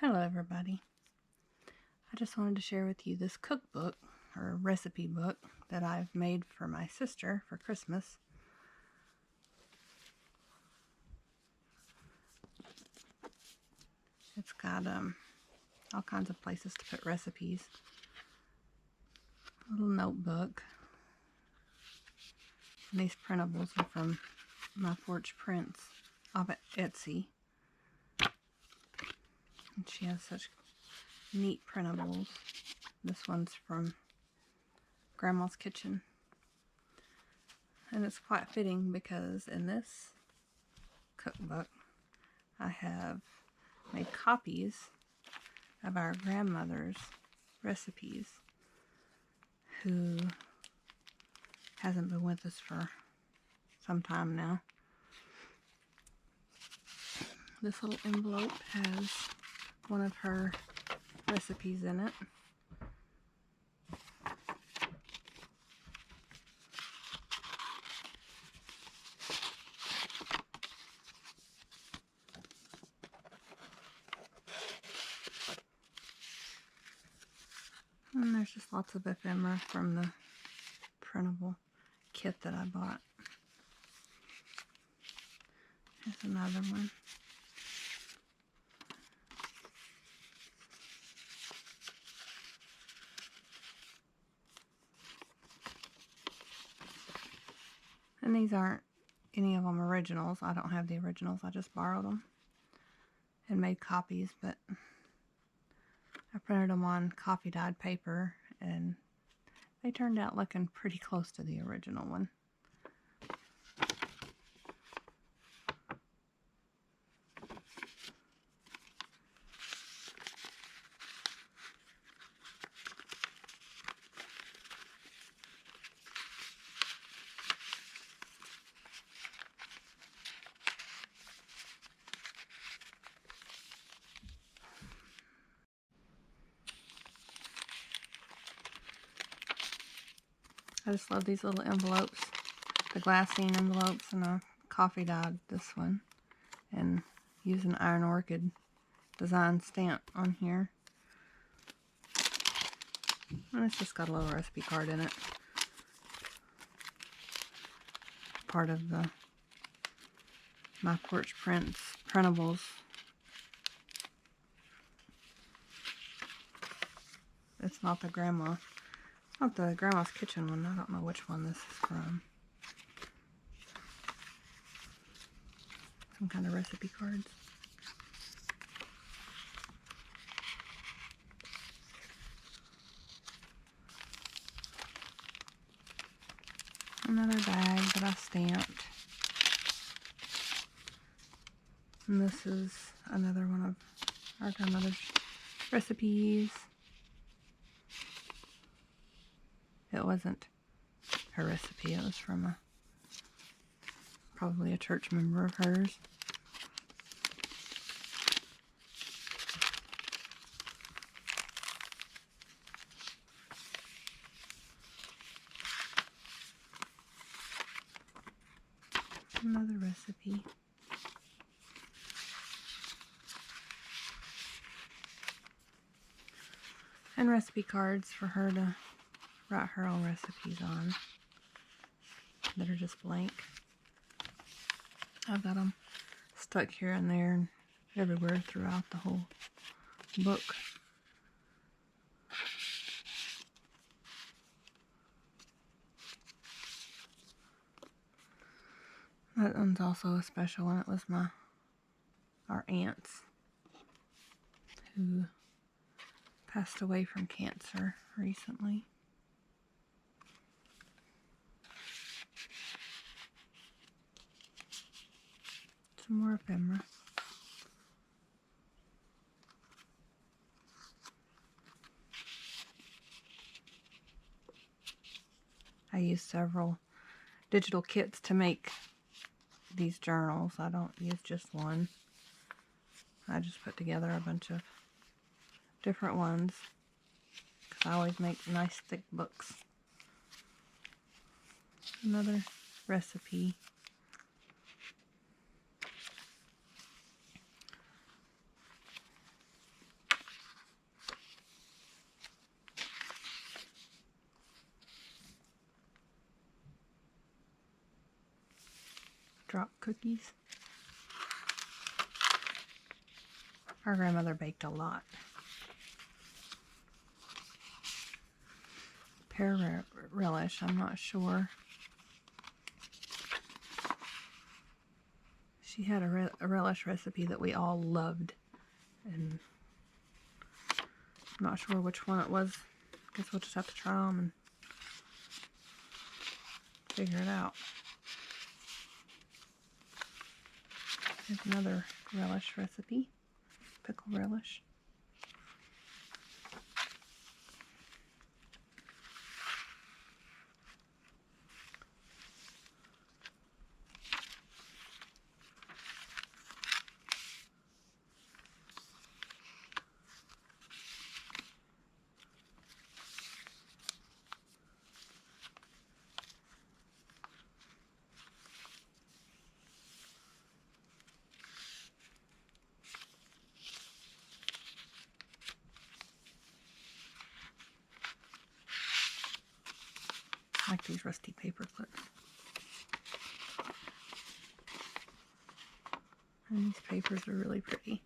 Hello everybody. I just wanted to share with you this cookbook or recipe book that I've made for my sister for Christmas. It's got all kinds of places to put recipes. A little notebook. And these printables are from MyPorchPrints off of Etsy. And she has such neat printables. This one's from Grandma's Kitchen. And it's quite fitting because in this cookbook I have made copies of our grandmother's recipes who hasn't been with us for some time now. This little envelope has one of her recipes in it. And there's just lots of ephemera from the printable kit that I bought. Here's another one. And these aren't any of them originals. I don't have the originals. I just borrowed them and made copies, but I printed them on coffee dyed paper and they turned out looking pretty close to the original one. I just love these little envelopes, the glassine envelopes, and I coffee dyed this one and use an Iron Orchid design stamp on here. And it's just got a little recipe card in it. Part of the MyPorchPrints printables. It's not the Grandma's Kitchen one. I don't know which one this is from. Some kind of recipe cards. Another bag that I stamped. And this is another one of our grandmother's recipes. It wasn't her recipe, it was from probably a church member of hers. Another recipe. And recipe cards for her to write her own recipes on that are just blank. I've got them stuck here and there and everywhere throughout the whole book. That one's also a special one. It was our aunt's who passed away from cancer recently. Some more ephemera. I used several digital kits to make these journals. I don't use just one. I just put together a bunch of different ones because I always make nice thick books. Another recipe. drop cookies. Our grandmother baked a lot. Pear relish, I'm not sure. She had a relish recipe that we all loved, and I'm not sure which one it was. Guess we'll just have to try them and figure it out. Here's another relish recipe, pickle relish. I like these rusty paper clips. And these papers are really pretty.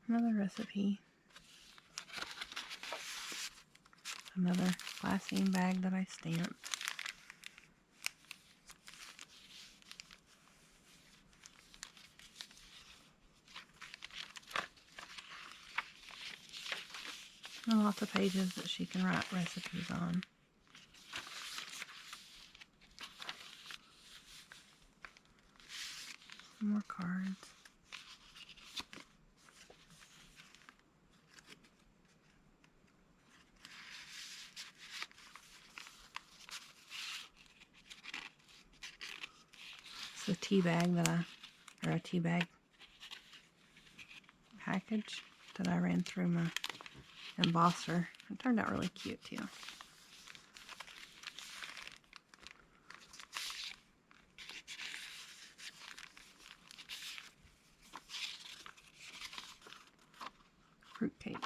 Another recipe. Another glassine bag that I stamped. And lots of pages that she can write recipes on. Some more cards. It's a tea bag or a tea bag package that I ran through my embosser. It turned out really cute too. Fruitcake.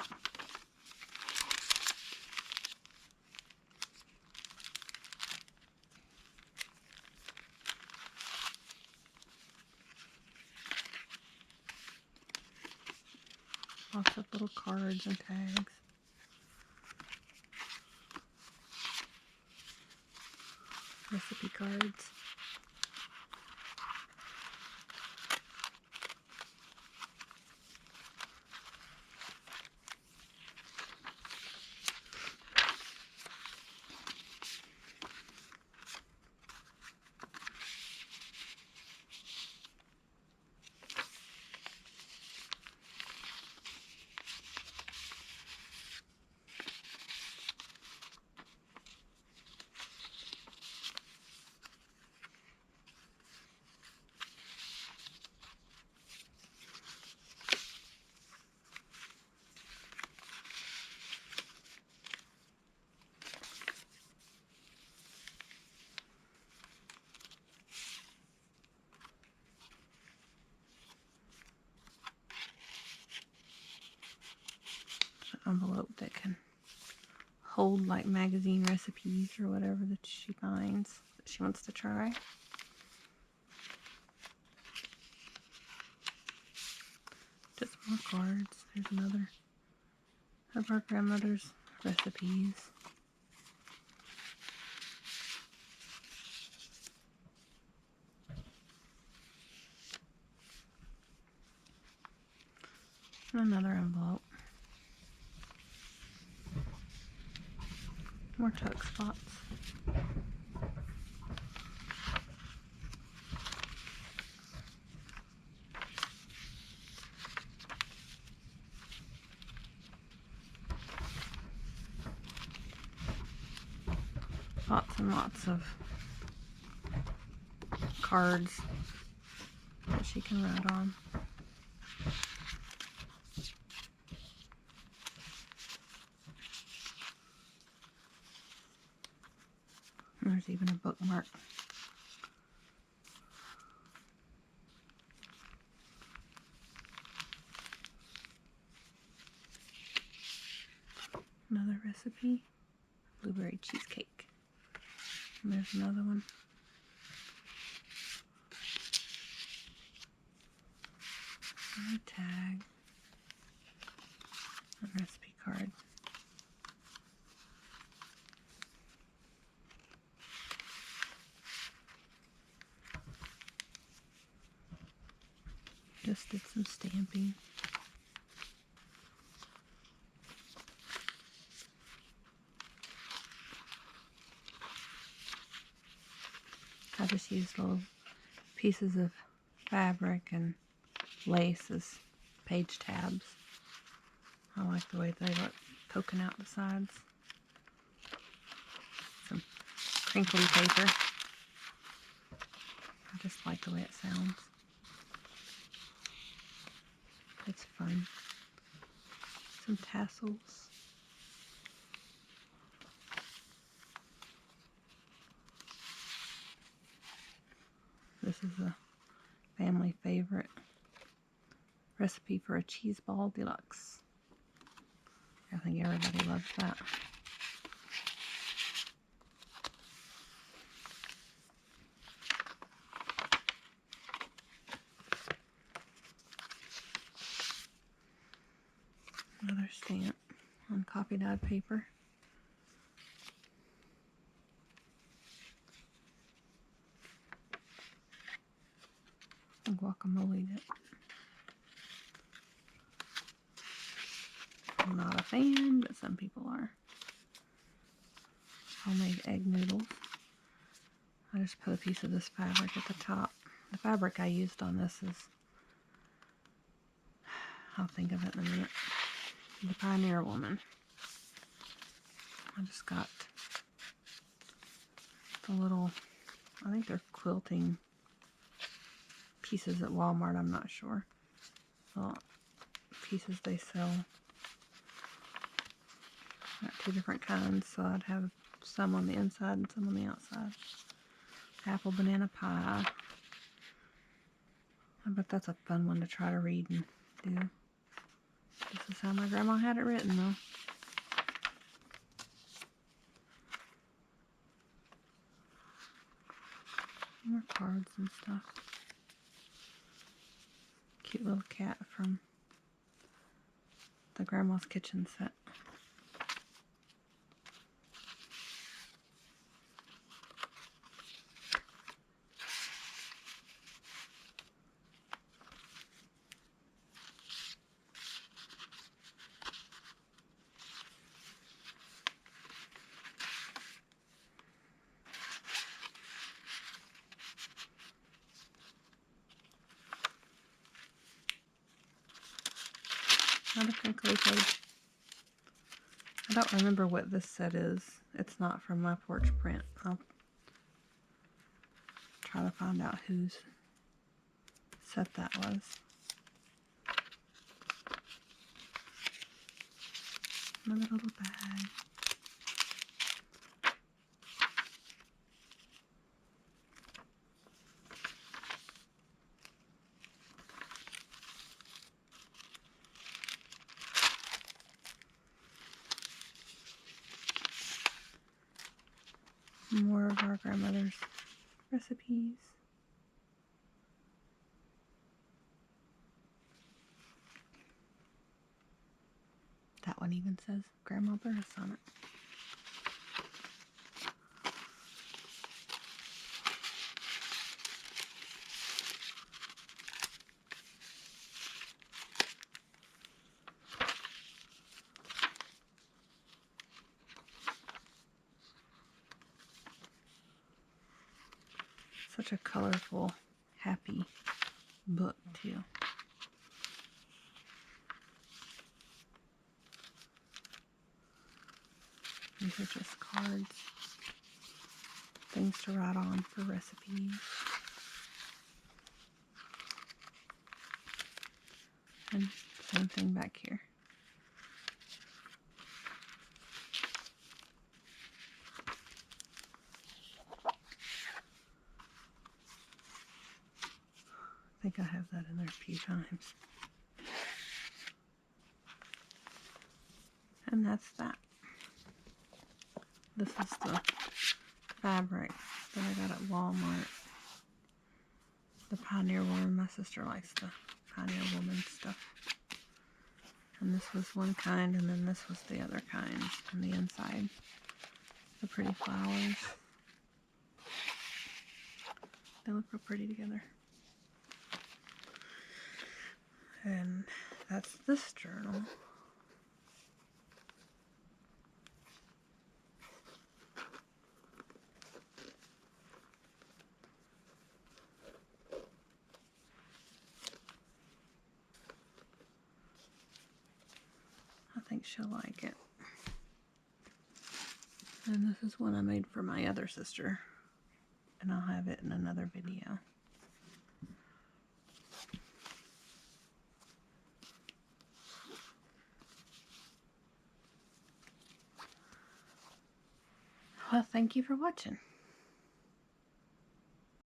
Lots of little cards and tags. Recipe cards. Envelope that can hold like magazine recipes or whatever that she finds that she wants to try. Just more cards. There's another of our grandmother's recipes. And another envelope. More tuck spots. Lots and lots of cards that she can write on. There's even a bookmark. Another recipe, blueberry cheesecake. And there's another one. A tag. A recipe card. Just did some stamping. I just used little pieces of fabric and lace as page tabs. I like the way they look poking out the sides. Some crinkly paper. I just like the way it sounds. It's fun. Some tassels. This is a family favorite recipe for a cheese ball deluxe. I think everybody loves that. Another stamp on copy dyed paper. I guacamole'd it. I'm not a fan, but some people are. Homemade egg noodles. I just put a piece of this fabric at the top. The fabric I used on this is, I'll think of it in a minute, the Pioneer Woman. I just got the little, I think they're quilting pieces at Walmart, I'm not sure. Well, pieces they sell. Got two different kinds, so I'd have some on the inside and some on the outside. Apple banana pie. I bet that's a fun one to try to read and do. This is how my grandma had it written, though. More cards and stuff. Cute little cat from the Grandma's Kitchen set. Another crinkly page. I don't remember what this set is. It's not from MyPorchPrints. I'll try to find out whose set that was. Another little bag. More of our grandmother's recipes. That one even says Grandma Burris on it. Such a colorful, happy book, too. These are just cards. Things to write on for recipes. And same thing back here. I think I have that in there a few times. And that's that. This is the fabric that I got at Walmart. The Pioneer Woman. My sister likes the Pioneer Woman stuff. And this was one kind, and then this was the other kind. And the inside, the pretty flowers. They look real pretty together. And that's this journal. I think she'll like it. And this is one I made for my other sister. And I'll have it in another video. Well, thank you for watching.